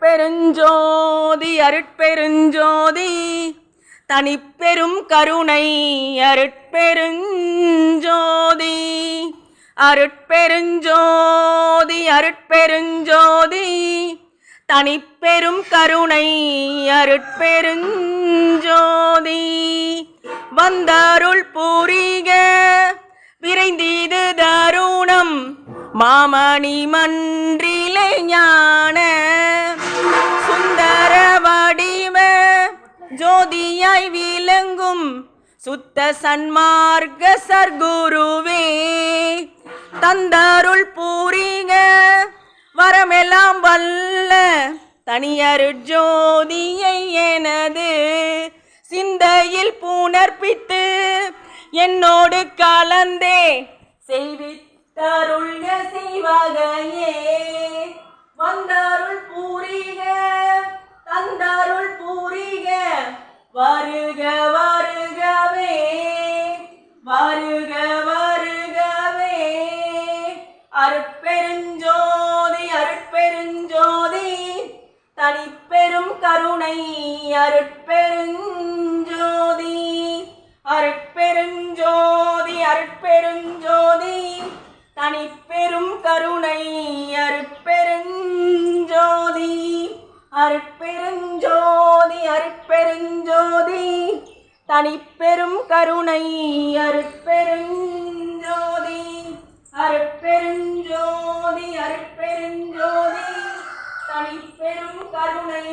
அருட்பெருஞ்சோதி அருட்பெருஞ்சோதி தனிப்பெரும் கருணை அருட்பெருஞ்சோதி அருட்பெருஞ்சோதி அருட்பெருஞ்சோதி தனிப்பெரும் கருணை அருட்பெருஞ்சோதி வந்தருள் புரிக விரைந்தீது தருணம் மாமணி மன்றிலை ஞான சுந்தர வடிவ ஜோதியாய் விளங்கும் சுத்த சன்மார்க்க சர்க்குருவே தந்தருள் பூரிக வரமெல்லாம் வல்ல தனியருட்ஜோதியை எனது சிந்தையில் புணர்ப்பித்து என்னோடு கலந்தே செய்வித்தருள்க சிவகையே வந்தருள் பூரிக தந்தருள் பூரிக வருக வருகவே வருக வருகவே அருட்பெருஞ்சோதி அருட்பெருஞ்சோதி தனிப்பெரும் கருணை அருட்பெருஞ்சோதி அருட்பெருஞ்சோதி அருட்பெருஞ்சோதி தனிப்பெரும் கருணை அருட்பெருஞ்சோதி அருட்பெருஞ்சோதி அருட்பெருஞ்சோதி தனிப்பெரும் கருணை அருட்பெருஞ்சோதி அருட்பெருஞ்சோதி அருட்பெருஞ்சோதி தனிப்பெரும் கருணை